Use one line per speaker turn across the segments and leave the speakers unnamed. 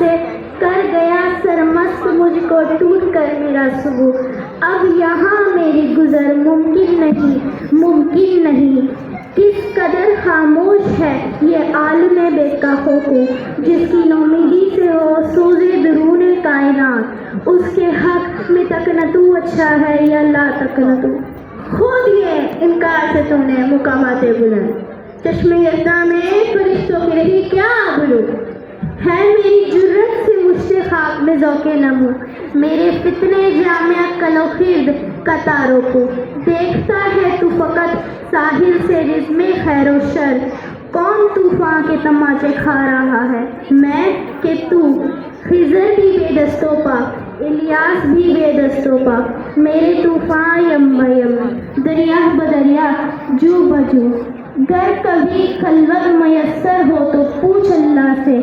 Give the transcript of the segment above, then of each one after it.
سے کر گیا سرمست مجھ کو ٹوٹ کر میرا صبح. اب یہاں میری گزر ممکن نہیں. کس قدر خاموش ہے یہ عالم بے کفو کو، جس کی نومیدی سے ہو سوزے درون کائنات. اس کے حق میں تکنتو اچھا ہے یا لا تکنتو. خود یہ انکار سے تم نے مقامات بلند، چشمے یزداں میں فرشتوں کی رہی کیا بلو. ہے میری جرت سے مجھ خاک میں ذوق نمو، میرے فتنے جامعہ کلو خرد قطاروں کو. دیکھتا ہے تو فقط ساحل سے رزم خیر و شر، کون طوفان کے تماچے کھا رہا ہے میں کہ تو. خضر بھی بے دستوں پا، الیاس بھی بے دستوں پا، میرے طوفان یم بیم دریا بدریا جو بجو. گر کبھی خلوت میسر ہو تو پوچھ اللہ سے،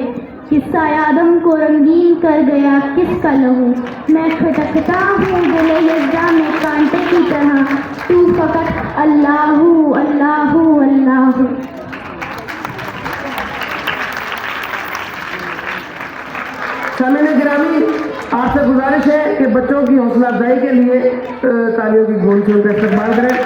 قصہ آدم کو رنگین کر گیا کس کا لہو. میں کھٹکتا ہوں دل یزداں میں کانٹے کی طرح، تو فقط اللہ اللہ اللہ.
سامعین گرامی، آپ سے گزارش ہے کہ بچوں کی حوصلہ افزائی کے لیے تالیوں کی گونج سے ان کا استقبال کریں.